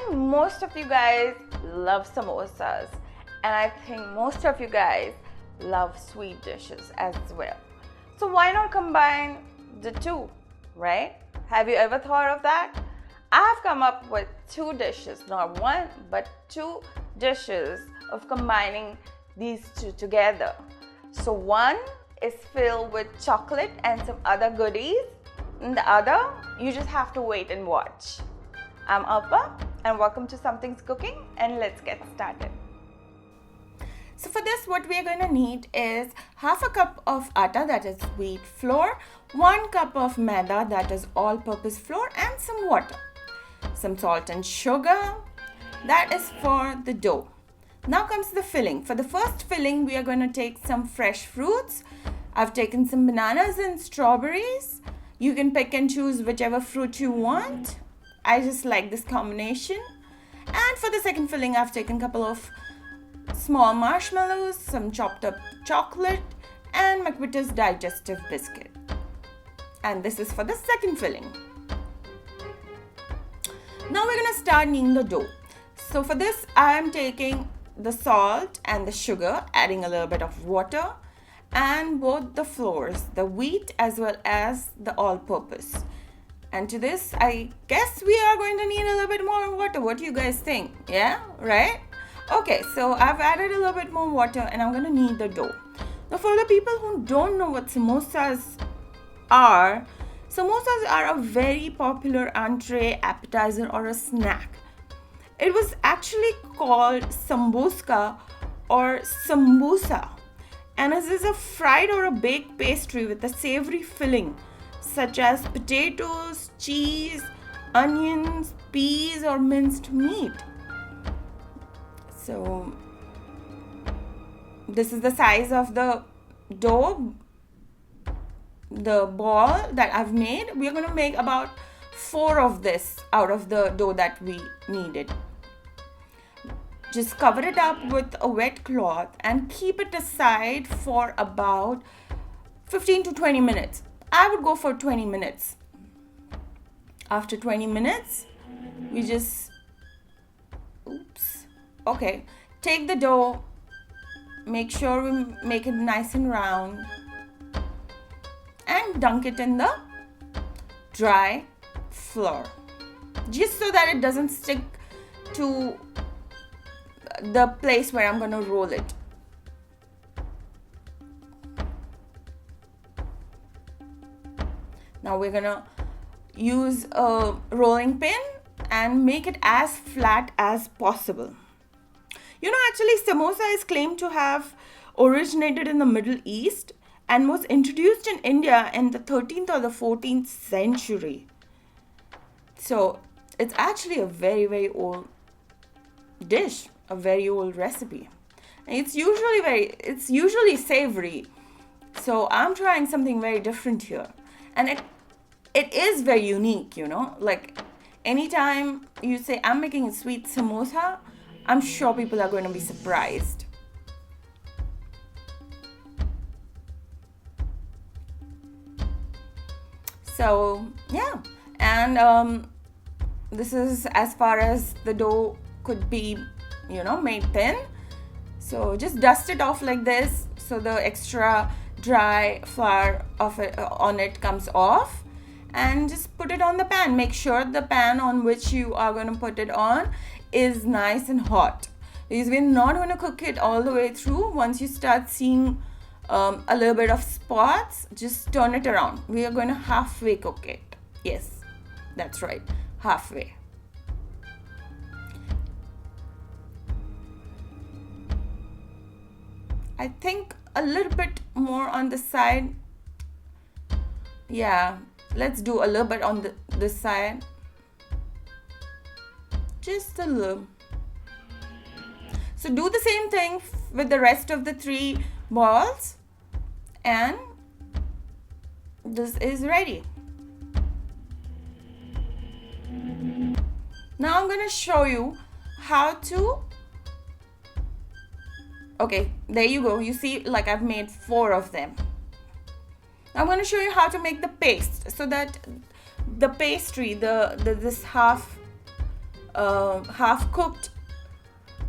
think most of you guys love samosas, and I think most of you guys love sweet dishes as well. So why not combine the two, right? Have you ever thought of that? I have come up with two dishes, not one, but two dishes of combining these two together. So one is filled with chocolate and some other goodies, and the other, you just have to wait and watch. I'm Alpa and welcome to Something's Cooking, and let's get started. So for this, what we are going to need is half a cup of atta, that is wheat flour, 1 cup of maida, that is all-purpose flour, and some water. Some salt and sugar, that is for the dough. Now comes the filling. For the first filling, we are going to take some fresh fruits. I've taken some bananas and strawberries. You can pick and choose whichever fruit you want. I just like this combination. And for the second filling, I've taken a couple of small marshmallows, some chopped up chocolate, and McVitie's digestive biscuit. And this is for the second filling. Now we're going to start kneading the dough. So for this, I am taking the salt and the sugar, adding a little bit of water, and both the flours, the wheat as well as the all-purpose. And to this, I guess we are going to need a little bit more water. What do you guys think? Yeah, right? Okay, so I've added a little bit more water and I'm going to knead the dough. Now for the people who don't know what samosas are a very popular entree, appetizer, or a snack. It was actually called sambuska or sambusa, and it is a fried or a baked pastry with a savory filling such as potatoes, cheese, onions, peas, or minced meat. So this is the size of the dough, the ball that I've made. We're going to make about 4 of this out of the dough that we needed. Just cover it up with a wet cloth and keep it aside for about 15 to 20 minutes. I would go for 20 minutes. After 20 minutes, we just, take the dough, make sure we make it nice and round, and dunk it in the dry flour, just so that it doesn't stick to the place where I'm going to roll it. Now we're going to use a rolling pin and make it as flat as possible. You know, actually, samosa is claimed to have originated in the Middle East and was introduced in India in the 13th or the 14th century. So it's actually a very, very old dish, a very old recipe. And it's usually savory. So I'm trying something very different here. And it is very unique, you know. Like anytime you say I'm making a sweet samosa, I'm sure people are going to be surprised. So yeah, and this is as far as the dough could be, made thin. So just dust it off like this so the extra dry flour on it comes off, and just put it on the pan. Make sure the pan on which you are going to put it on is nice and hot, because we're not going to cook it all the way through. Once you start seeing a little bit of spots, just turn it around. We are going to halfway cook it. Yes, that's right, halfway. I think a little bit more on the side. Yeah, let's do a little bit on this side. Just a little. So do the same thing with the rest of the 3 balls, and this is ready. Now I'm going to show you how to, okay, there you go. You see, like I've made 4 of them. I'm going to show you how to make the paste so that the pastry, this half half cooked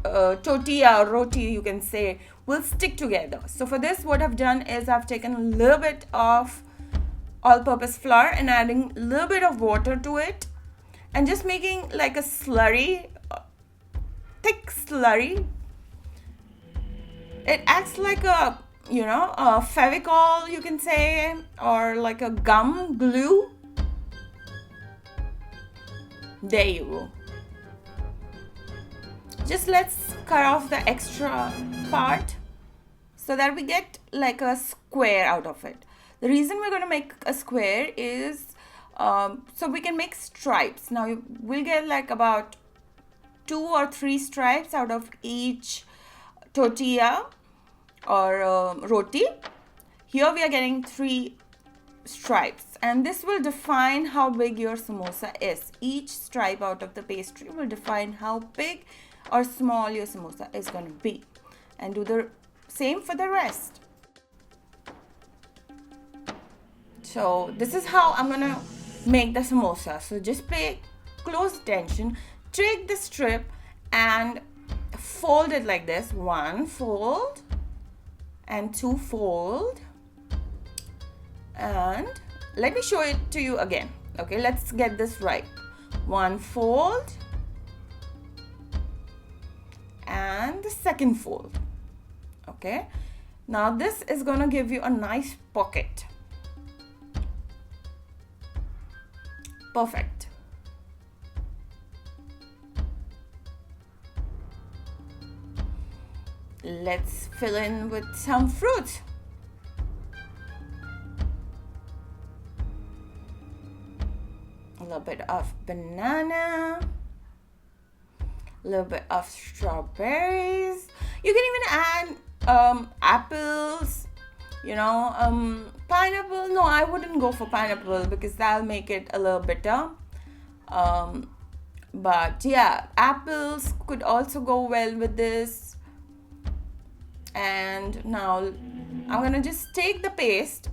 tortilla or roti, you can say, will stick together. So for this, what I've done is I've taken a little bit of all-purpose flour and adding a little bit of water to it and just making like a slurry, thick slurry. It acts like a, a Fevicol, you can say, or like a gum glue. There you go. Just let's cut off the extra part so that we get like a square out of it. The reason we're going to make a square is so we can make stripes. Now we'll get like about 2 or 3 stripes out of each tortilla or roti. Here we are getting 3 stripes, and this will define how big your samosa is. Each stripe out of the pastry will define how big or small your samosa is going to be, and do the same for the rest. So this is how I'm going to make the samosa. So just pay close attention. Take the strip and fold it like this. 1 fold and 2 fold. And let me show it to you again. Okay, let's get this right. 1 fold and the second fold. Okay, now this is going to give you a nice pocket. Perfect. Let's fill in with some fruit. A little bit of banana, a little bit of strawberries. You can even add apples, pineapple. No, I wouldn't go for pineapple because that'll make it a little bitter. But yeah, apples could also go well with this. And now I'm gonna just take the paste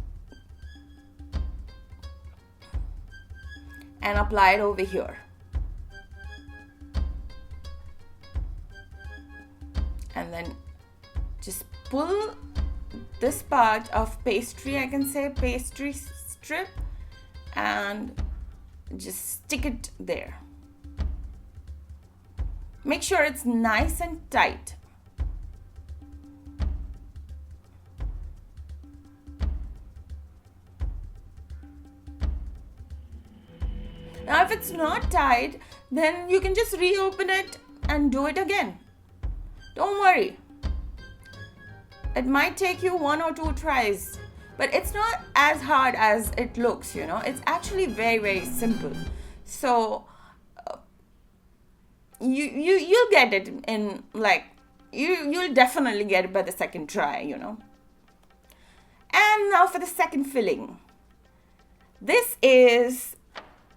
and apply it over here. And then just pull this part of pastry, I can say pastry strip, and just stick it there. Make sure it's nice and tight. Now if it's not tight, then you can just reopen it and do it again. Don't worry. It might take you 1 or 2 tries, but it's not as hard as it looks, It's actually very, very simple. So you'll get it in you'll definitely get it by the second try, And now for the second filling. This is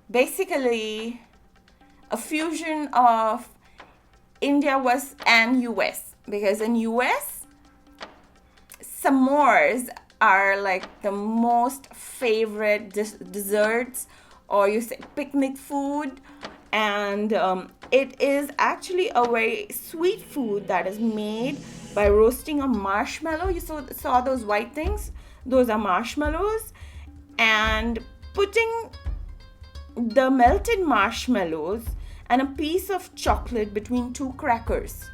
basically a fusion of India and US, because in US, s'mores are like the most favorite desserts, or you say picnic food, and it is actually a very sweet food that is made by roasting a marshmallow. You saw those white things? Those are marshmallows, and putting the melted marshmallows and a piece of chocolate between 2 crackers.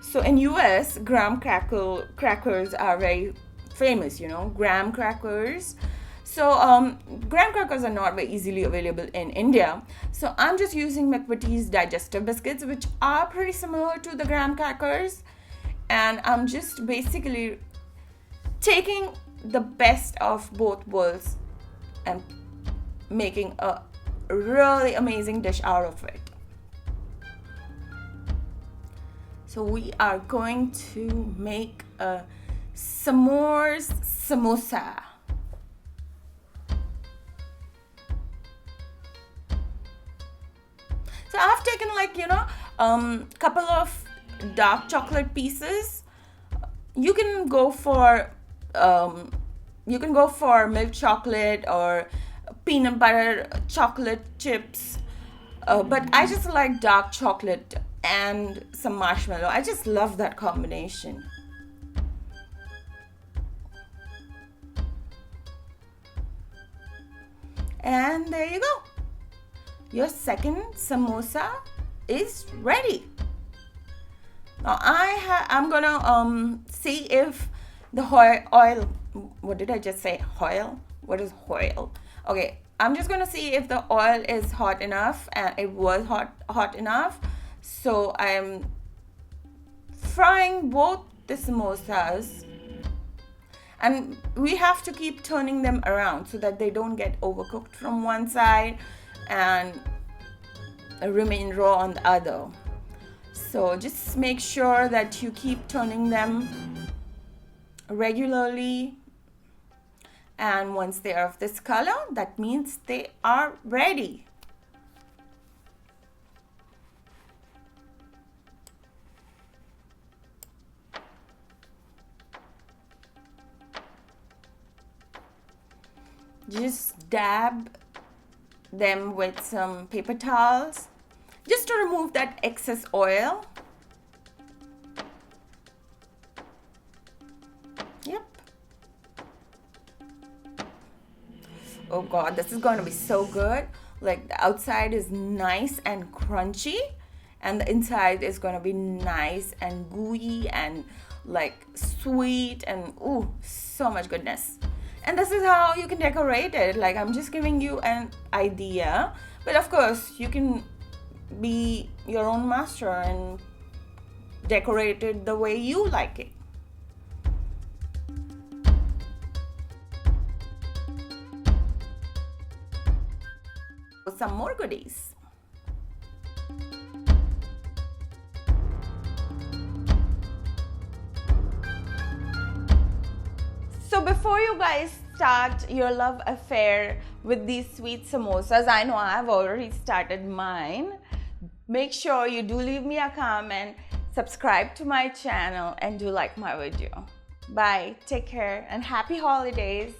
So in US, graham crackers are very famous, graham crackers. So graham crackers are not very easily available in India. So I'm just using McVitie's digestive biscuits, which are pretty similar to the graham crackers. And I'm just basically taking the best of both worlds and making a really amazing dish out of it. So we are going to make a s'mores samosa. So I've taken couple of dark chocolate pieces. You can go for milk chocolate or peanut butter chocolate chips, But I just like dark chocolate and some marshmallow. I just love that combination. And there you go. Your second samosa is ready. Now I'm gonna see if the oil. What did I just say? Oil? What is oil? Okay, I'm just gonna see if the oil is hot enough, and it was hot enough. So I'm frying both the samosas, and we have to keep turning them around so that they don't get overcooked from one side and remain raw on the other. So just make sure that you keep turning them regularly, and once they are of this color, that means they are ready. Just dab them with some paper towels just to remove that excess oil. Yep. Oh God, this is going to be so good. Like, the outside is nice and crunchy, and the inside is going to be nice and gooey and like sweet, and ooh, so much goodness. And this is how you can decorate it. Like, I'm just giving you an idea, but of course you can be your own master and decorate it the way you like it. Some more goodies. So before you guys start your love affair with these sweet samosas, I know I've already started mine. Make sure you do leave me a comment, subscribe to my channel, and do like my video. Bye, take care, and happy holidays.